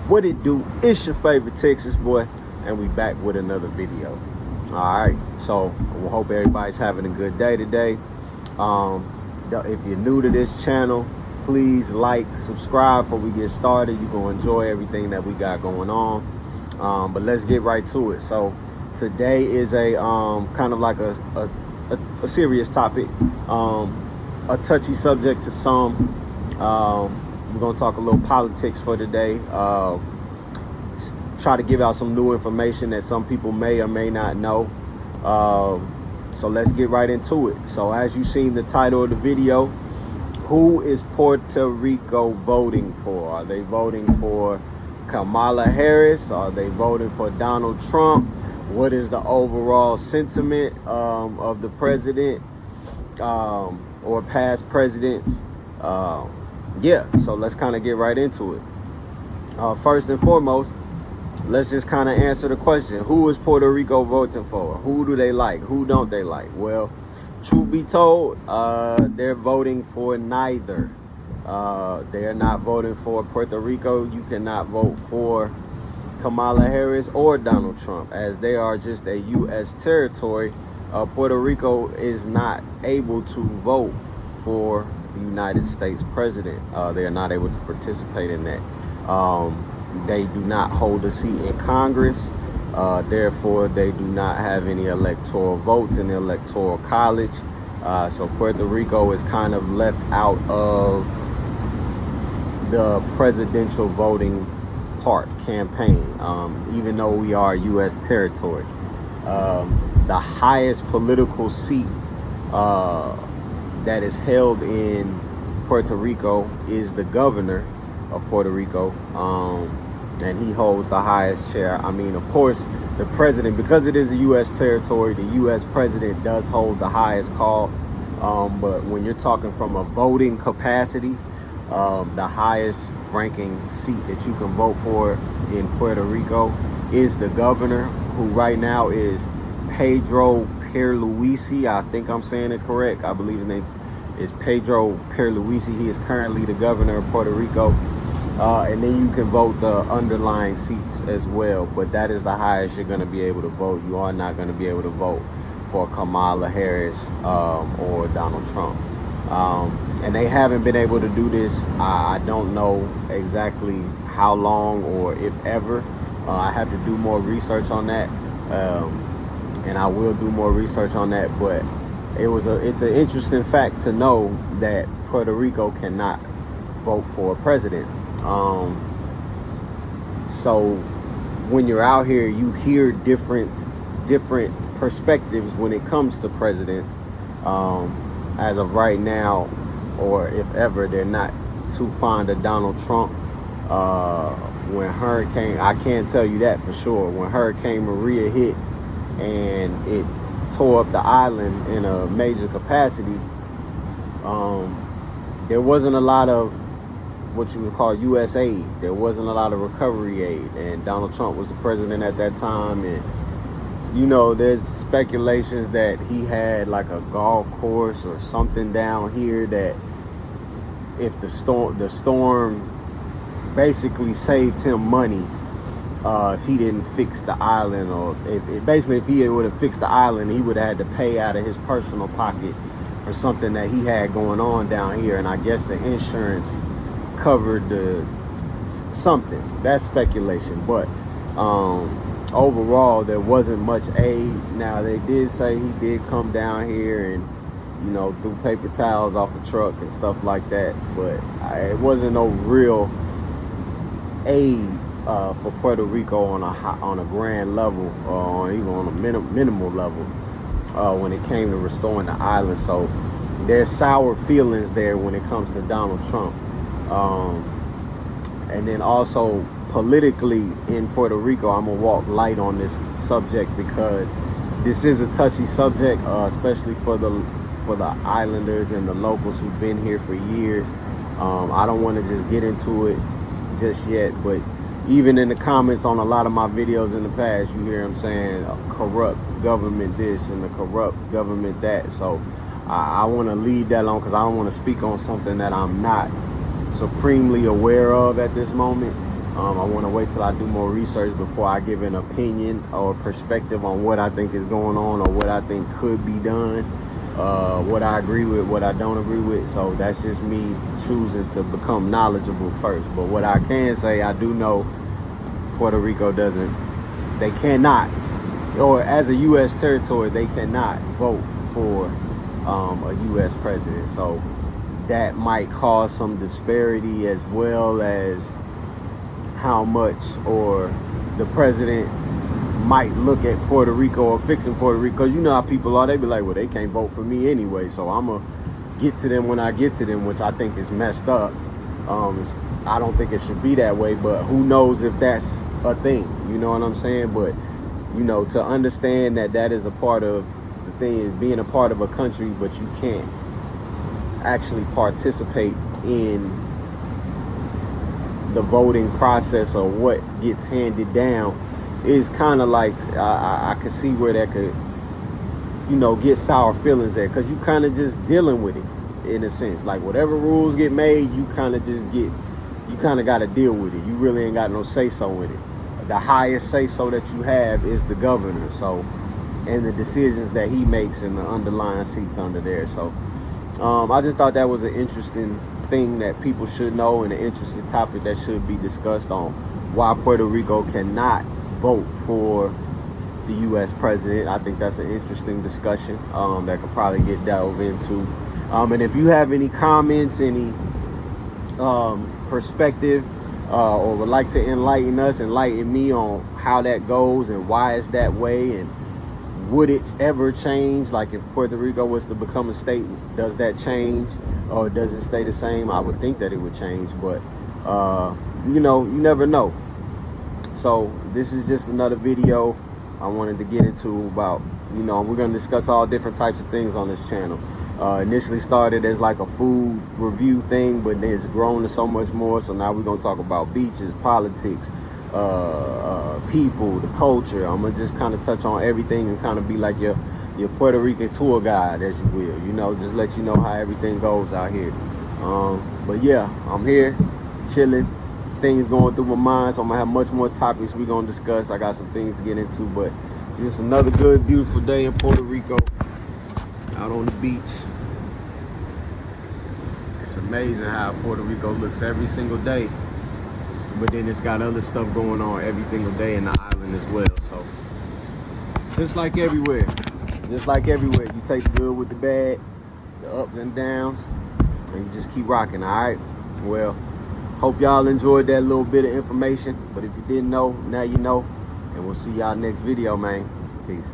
What it do? It's your favorite Texas boy, and we back with another video. All right, so I hope everybody's having a good day today. If you're new to this channel, please like, subscribe before we get started. You're gonna enjoy everything that we got going on. But let's get right to it. So today is a kind of like a serious topic, a touchy subject to some. We're gonna talk a little politics for today. Try to give out some new information that some people may or may not know. So let's get right into it. So as you've seen the title of the video, who is Puerto Rico voting for? Are they voting for Kamala Harris? Are they voting for Donald Trump? What is the overall sentiment of the president or past presidents? So let's kind of get right into it. First and foremost, let's just kind of answer the question. Who is Puerto Rico voting for? Who do they like? Who don't they like? Well, truth be told, they're voting for neither. They are not voting for Puerto Rico. You cannot vote for Kamala Harris or Donald Trump, as they are just a U.S. territory. Puerto Rico is not able to vote for the United States president. They are not able to participate in that. They do not hold a seat in Congress. Therefore, they do not have any electoral votes in the Electoral College. So Puerto Rico is kind of left out of the presidential voting campaign, even though we are U.S. territory. The highest political seat that is held in Puerto Rico is the governor of Puerto Rico, and he holds the highest chair. I mean, of course, the president, because it is a U.S. territory, the U.S. president does hold the highest call, but when you're talking from a voting capacity, the highest ranking seat that you can vote for in Puerto Rico is the governor, who right now is Pedro Pierluisi. I think I'm saying it correct. I believe his name is Pedro Pierluisi. He is currently the governor of Puerto Rico. And then you can vote the underlying seats as well. But that is the highest you're going to be able to vote. You are not going to be able to vote for Kamala Harris or Donald Trump. And they haven't been able to do this. I don't know exactly how long or if ever. I have to do more research on that. And I will do more research on that. But it's an interesting fact to know that Puerto Rico cannot vote for a president. So when you're out here, you hear different perspectives when it comes to presidents. As of right now, or if ever, they're not too fond of Donald Trump. I can't tell you that for sure. When Hurricane Maria hit and it tore up the island in a major capacity, there wasn't a lot of what you would call U.S. aid. There wasn't a lot of recovery aid, and Donald Trump was the president at that time. And there's speculations that he had like a golf course or something down here that if the storm basically saved him money if he didn't fix the island, or if he would have fixed the island, he would have had to pay out of his personal pocket for something that he had going on down here. And I guess the insurance covered something. That's speculation. But overall, there wasn't much aid. Now, they did say he did come down here and threw paper towels off a truck and stuff like that, but it wasn't no real aid for Puerto Rico on a grand level, or even on a minimal level when it came to restoring the island. So there's sour feelings there when it comes to Donald Trump. And then also politically in Puerto Rico, I'm gonna walk light on this subject because this is a touchy subject, especially for the islanders and the locals who've been here for years. I don't want to just get into it just yet, but even in the comments on a lot of my videos in the past, you hear them saying corrupt government this and the corrupt government that. So I want to leave that alone because I don't want to speak on something that I'm not supremely aware of at this moment. I want to wait till I do more research before I give an opinion or perspective on what I think is going on or what I think could be done, what I agree with, what I don't agree with. So that's just me choosing to become knowledgeable first. But what I can say, I do know Puerto Rico they cannot, or as a U.S. territory, they cannot vote for a U.S. president. So that might cause some disparity, as well as how much or the presidents might look at Puerto Rico or fixing Puerto Rico. Because you know how people are. They be like, well, they can't vote for me anyway, so I'm going to get to them when I get to them, which I think is messed up. I don't think it should be that way, but who knows if that's a thing, you know what I'm saying? But, you know, to understand that that is a part of the thing, is being a part of a country, but you can't actually participate in the voting process or what gets handed down, is kind of like, I could see where that could, you know, get sour feelings there, because you kind of just dealing with it in a sense. Like whatever rules get made, you kind of got to deal with it. You really ain't got no say-so with it. The highest say-so that you have is the governor, so, and the decisions that he makes in the underlying seats under there. So I just thought that was an interesting thing that people should know, and an interesting topic that should be discussed on why Puerto Rico cannot vote for the U.S. president. I think that's an interesting discussion that could probably get delved into. And if you have any comments, any perspective, or would like to enlighten me on how that goes and why it's that way, and would it ever change? Like if Puerto Rico was to become a state, does that change or does it stay the same? I would think that it would change, but you know, you never know. So this is just another video I wanted to get into about, you know, we're going to discuss all different types of things on this channel. Initially started as like a food review thing, but then it's grown to so much more. So now we're going to talk about beaches, politics, people, the culture. I'm going to just kind of touch on everything and kind of be like your Puerto Rican tour guide, as you will, you know, just let you know how everything goes out here. But yeah, I'm here chilling, things going through my mind, so I'm gonna have much more topics we're gonna discuss. I got some things to get into, but just another good, beautiful day in Puerto Rico, out on the beach. It's amazing how Puerto Rico looks every single day, but then it's got other stuff going on every single day in the island as well. So just like everywhere, you take the good with the bad, the ups and downs, and you just keep rocking. All right, well, hope y'all enjoyed that little bit of information, but if you didn't know, now you know, and we'll see y'all next video, man. Peace.